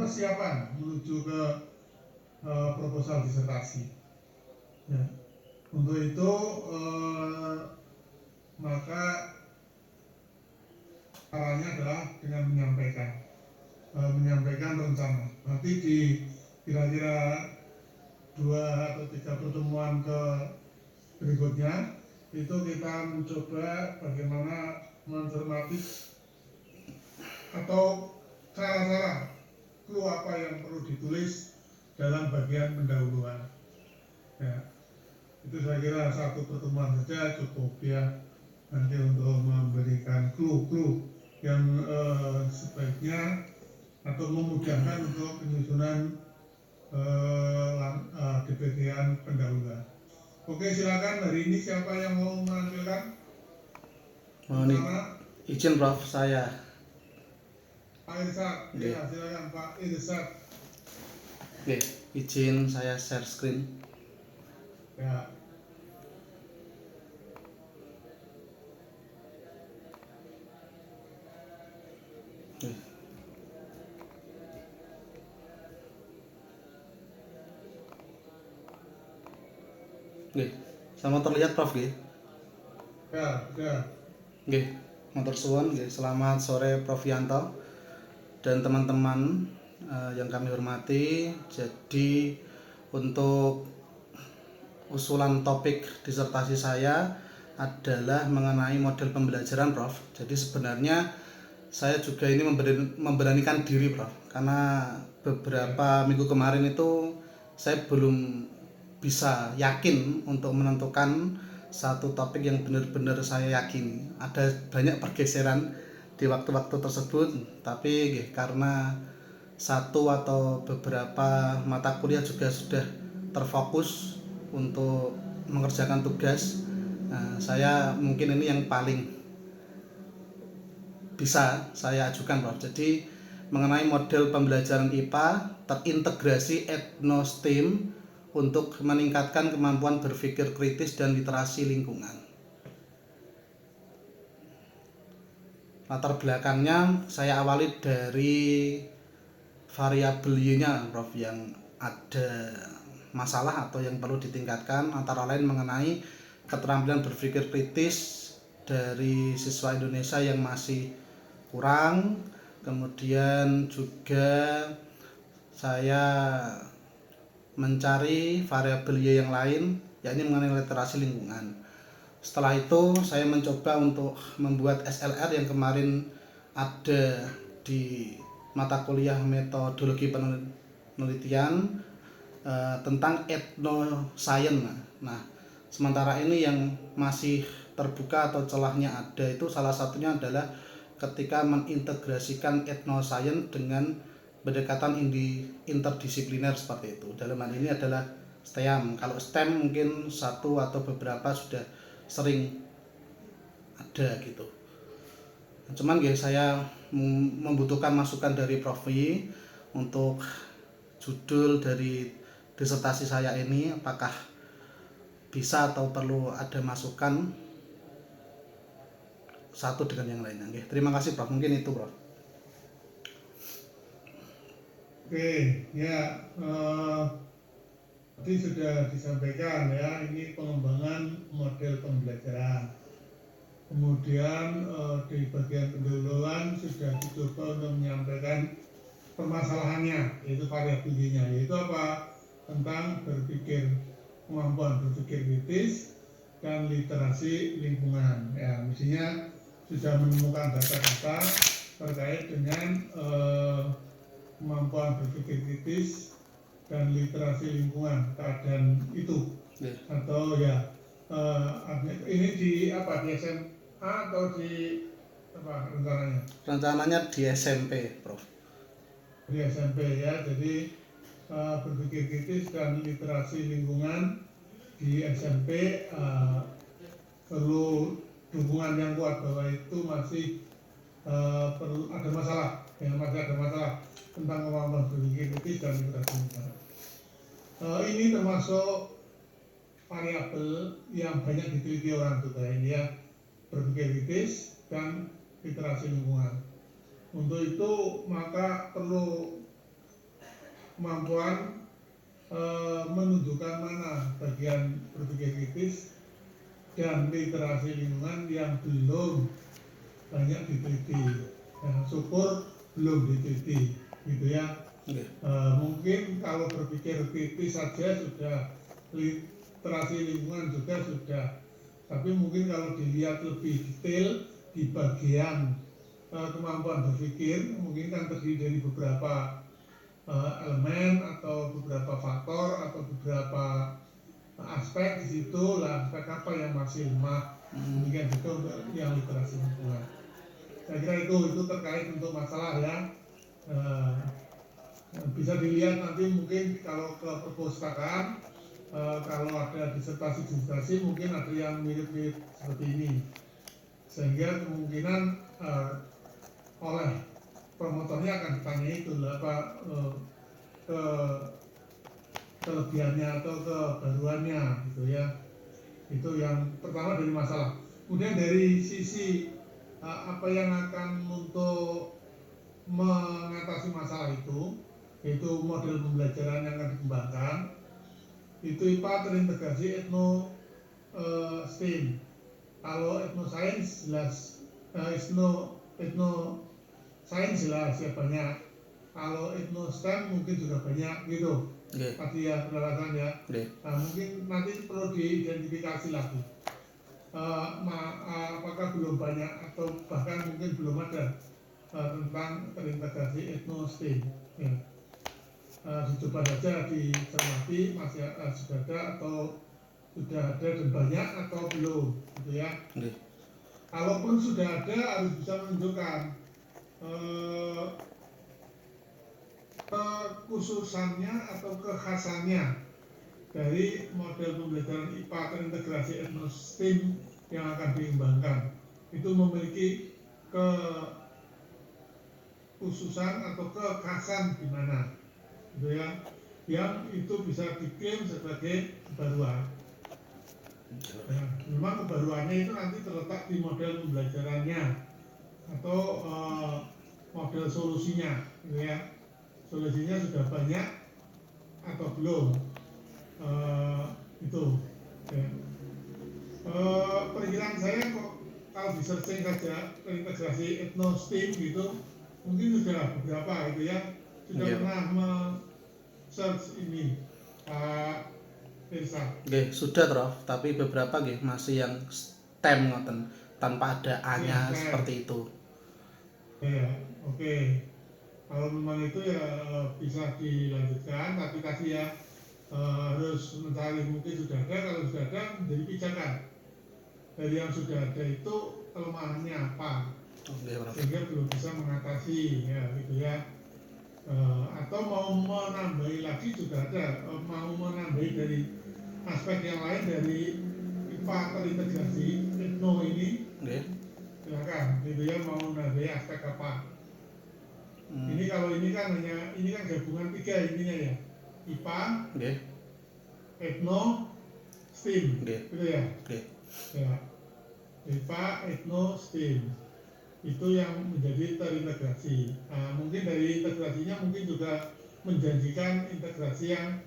persiapan menuju ke proposal disertasi. Ya. Untuk itu maka caranya adalah dengan menyampaikan rencana. Nanti di kira-kira 2 atau 3 pertemuan berikutnya itu kita mencoba bagaimana mencermati atau cara-cara clue apa yang perlu ditulis dalam bagian pendahuluan. Ya, itu saya kira 1 pertemuan saja cukup ya, nanti untuk memberikan clue-clue yang sebaiknya atau memudahkan untuk penyusunan di bagian pendahuluan. Oke, silakan hari ini siapa yang mau menampilkan? Izin Prof, saya. Pak Irsad, ya silakan Pak Irsad. Oke, izin saya share screen. Ya. Oke, sama terlihat Prof ya? Ya. Oke, matur suwun. Selamat sore Prof Yanto dan teman-teman yang kami hormati. Jadi untuk usulan topik disertasi saya adalah mengenai model pembelajaran Prof. Jadi sebenarnya saya juga ini memberanikan diri Prof, karena beberapa minggu kemarin itu saya belum bisa yakin untuk menentukan satu topik yang benar-benar saya yakini. Ada banyak pergeseran di waktu-waktu tersebut, tapi karena satu atau beberapa mata kuliah juga sudah terfokus untuk mengerjakan tugas. Nah, saya mungkin ini yang paling bisa saya ajukan Prof. Jadi mengenai model pembelajaran IPA terintegrasi etnostem untuk meningkatkan kemampuan berpikir kritis dan literasi lingkungan. Latar belakangnya saya awali dari variabel Y-nya Prof, yang ada masalah atau yang perlu ditingkatkan, antara lain mengenai keterampilan berpikir kritis dari siswa Indonesia yang masih kurang. Kemudian juga saya mencari variabel Y yang lain, yakni mengenai literasi lingkungan. Setelah itu saya mencoba untuk membuat SLR yang kemarin ada di mata kuliah metodologi penelitian tentang etnoscience. Nah, sementara ini yang masih terbuka atau celahnya ada itu salah satunya adalah ketika mengintegrasikan etnoscience dengan pendekatan interdisipliner seperti itu. Dalam hal ini adalah STEM. Kalau STEM mungkin satu atau beberapa sudah sering ada gitu. Cuman saya membutuhkan masukan dari Prof untuk judul dari disertasi saya ini, apakah bisa atau perlu ada masukan satu dengan yang lainnya. Terima kasih Prof. Mungkin itu Prof. Oke, ya tadi sudah disampaikan ya, ini pengembangan model pembelajaran. Kemudian di bagian pendahuluan sudah dicoba untuk menyampaikan permasalahannya, yaitu variabelnya, yaitu apa? Tentang kemampuan berpikir kritis dan literasi lingkungan. Ya, mestinya sudah menemukan data-data terkait dengan kemampuan berpikir kritis dan literasi lingkungan, keadaan itu atau ya ini di SMA atau di apa rencananya? Rencananya di SMP Prof. Di SMP ya, jadi berpikir kritis dan literasi lingkungan di SMP perlu dukungan yang kuat bahwa itu masih perlu ada masalah, masih ada masalah tentang kemampuan berpikir kritis dan literasi lingkungan. Ini termasuk variabel yang banyak diteliti orang juga ini ya, berpikir kritis dan literasi lingkungan. Untuk itu maka perlu kemampuan menunjukkan mana bagian berpikir kritis dan literasi lingkungan yang belum banyak diteliti. Syukur belum diteliti, gitu ya. Mungkin kalau berpikir kritis saja sudah, literasi lingkungan juga sudah, tapi mungkin kalau dilihat lebih detail di bagian kemampuan berpikir, mungkin kan terdiri dari beberapa elemen atau beberapa faktor atau beberapa aspek di situ lah, aspek apa yang masih lemah, demikian juga untuk yang literasi lingkungan. Saya kira itu terkait untuk masalah ya. Bisa dilihat nanti mungkin kalau ke perpustakaan, kalau ada disertasi mungkin ada yang mirip-mirip seperti ini, sehingga kemungkinan oleh promotornya akan ditanya itu apa kelebihannya atau kebaruannya, gitu ya. Itu yang pertama dari masalah. Kemudian dari sisi apa yang akan untuk mengatasi masalah itu, yaitu model pembelajaran yang akan dikembangkan, itu IPA terintegrasi STEAM. Kalau etnoscience jelas, etnoscience jelas ya banyak. Kalau etnostem mungkin juga banyak gitu. Tadi ya penjelasan ya. Mungkin nanti perlu diidentifikasi lagi. Apakah belum banyak atau bahkan mungkin belum ada tentang terintegrasi etnostem. Ya. Dicoba saja dicermati masih sudah ada atau sudah ada dan banyak atau belum, gitu ya. Kalaupun sudah ada harus bisa menunjukkan kekhususannya atau kekhasannya dari model pembelajaran IPA terintegrasi etnostem yang akan dikembangkan. Itu memiliki kekhususan atau kekhasan di mana, gitu ya, yang itu bisa diklaim sebagai kebaruan. Nah, memang kebaruannya itu nanti terletak di model pembelajarannya atau model solusinya, gitu ya. Solusinya sudah banyak atau belum, itu. Ya. Perkiraan saya kok kalau di searching saja terintegrasi etnostem gitu, mungkin sudah beberapa, gitu ya, sudah pernah search ini Pak Irsa. Sudah Prof, tapi beberapa masih yang STEM ngoten tanpa ada A-nya ya, seperti itu. Ya, oke. Kalau memang itu ya bisa dilanjutkan, tapi tadi ya harus mencari, mungkin sudah ada, kalau sudah ada menjadi pijakan dari yang sudah ada itu kelemahannya apa, sehingga belum bisa mengatasi, ya gitu ya. Atau mau menambahi lagi juga ada, mau menambahi dari aspek yang lain dari IPA terintegrasi etno ini, silakan, gitu ya, mau menambahi aspek apa. Ini kalau ini kan hanya, ini kan gabungan tiga intinya ya, IPA, etno, STEAM, gitu ya. Ya, IPA, etno, STEAM. Itu yang menjadi terintegrasi. Mungkin dari integrasinya mungkin juga menjanjikan integrasi yang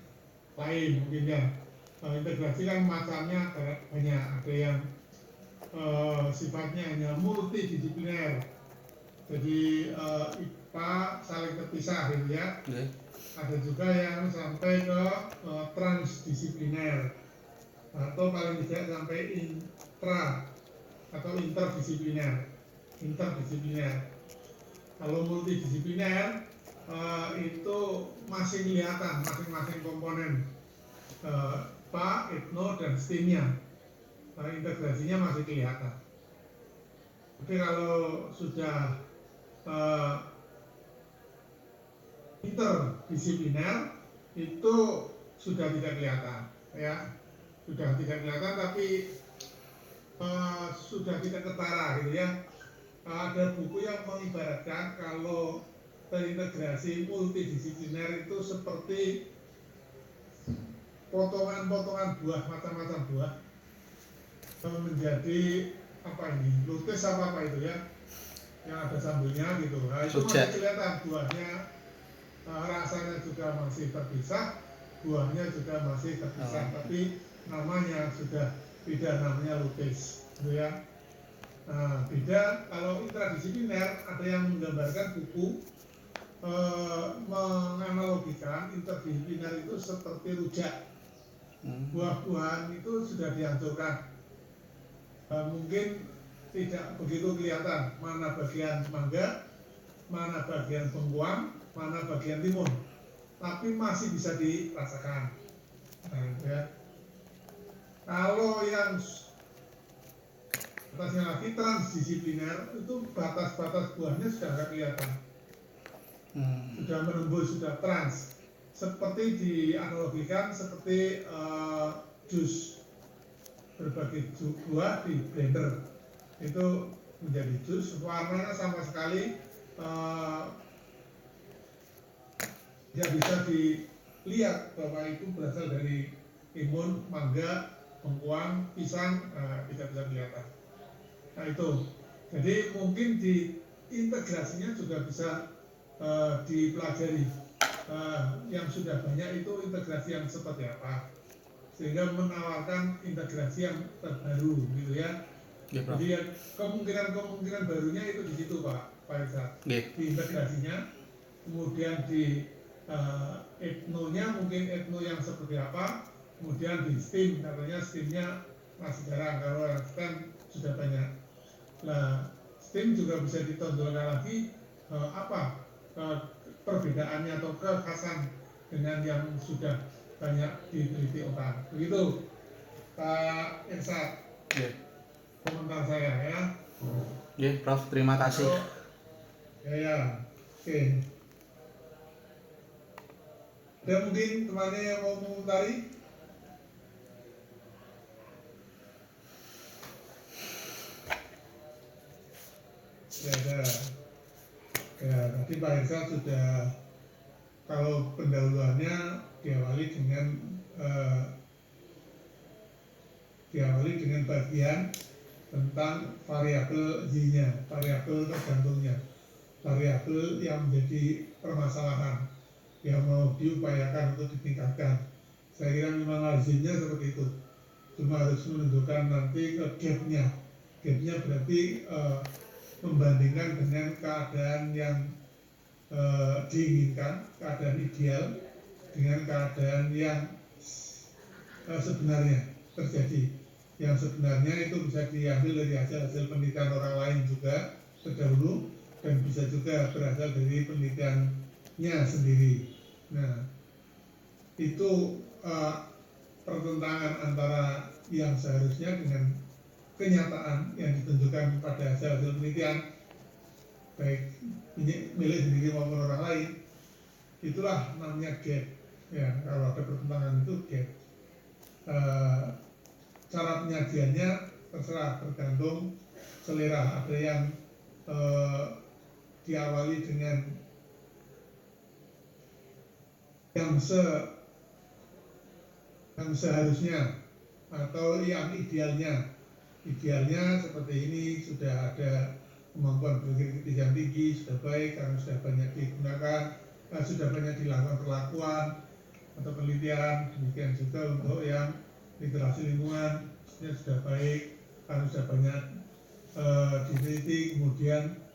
lain mungkin ya. Integrasi kan macamnya banyak, ada yang sifatnya hanya multidisipliner. Jadi IPA saling terpisah, gitu ya. Ada juga yang sampai ke transdisipliner atau paling tidak sampai intra atau interdisipliner. Kalau multidisipliner itu masih kelihatan masing-masing komponen IPA, etno, dan STEM-nya, integrasinya masih kelihatan. Tapi kalau sudah interdisipliner itu sudah tidak kelihatan, ya, sudah tidak kelihatan, tapi sudah tidak ketara, gitu ya. Ada buku yang mengibaratkan kalau terintegrasi multidisipliner itu seperti potongan-potongan buah, macam-macam buah menjadi apa ini, lutis apa itu ya, yang ada sambelnya gitu. Nah, itu masih kelihatan buahnya rasanya juga masih terpisah, buahnya juga masih terpisah, tapi namanya sudah beda, namanya lupis, gitu ya. Nah, beda kalau interdisipliner, ada yang menggambarkan buku menganalogikan interdisipliner itu seperti rujak. Buah-buahan itu sudah dihancurkan, mungkin tidak begitu kelihatan mana bagian mangga, mana bagian bengkuang, mana bagian timun, tapi masih bisa dirasakan. Nah, ya. Kalau yang atasnya lagi transdisipliner, itu batas-batas buahnya sudah nggak kelihatan, sudah menembus, sudah trans, seperti dianalogikan seperti jus, berbagai buah di blender itu menjadi jus, warnanya sama sekali tidak bisa dilihat bahwa itu berasal dari timun, mangga, bengkuang, pisang, tidak bisa kelihatan. Nah itu, jadi mungkin di integrasinya juga bisa dipelajari. Yang sudah banyak itu integrasi yang seperti apa, sehingga menawarkan integrasi yang terbaru, gitu ya. Jadi ya, kemungkinan barunya itu di situ Pak Irsad, di integrasinya, kemudian di etnonya mungkin etno yang seperti apa, kemudian di STEAM, katanya STEAM-nya masih jarang, kalau kan sudah banyak. Nah, STEAM juga bisa ditonjolkan lagi apa perbedaannya atau kekhasan dengan yang sudah banyak diteliti orang. Begitu Pak Irsad, komentar saya ya. Prof, terima kasih. Ya. Oke. Ada mungkin temannya yang mau mengomentari? Ya, ada. Ya, tadi Pak Irsad sudah, kalau pendahuluannya diawali dengan bagian tentang variabel Y-nya, variabel tergantungnya, variabel yang menjadi permasalahan yang mau diupayakan untuk ditingkatkan. Saya kira memang lazimnya seperti itu, cuma harus menunjukkan nanti ke gap-nya. Gap-nya berarti membandingkan dengan keadaan yang diinginkan, keadaan ideal, dengan keadaan yang sebenarnya terjadi. Yang sebenarnya itu bisa diambil dari hasil penelitian orang lain juga terdahulu, dan bisa juga berasal dari penelitiannya sendiri. Nah, itu pertentangan antara yang seharusnya dengan kenyataan yang ditunjukkan pada hasil penelitian, baik milik sendiri maupun orang lain. Itulah namanya gap. Ya, kalau ada pertentangan itu gap. Cara penyajiannya terserah, tergantung selera. Ada yang diawali dengan yang seharusnya atau yang idealnya. Idealnya seperti ini, sudah ada kemampuan berpikir kritis yang tinggi, sudah baik karena sudah banyak digunakan, sudah banyak dilakukan perlakuan atau penelitian. Demikian juga untuk yang literasi lingkungan, sudah baik karena sudah banyak diteliti, kemudian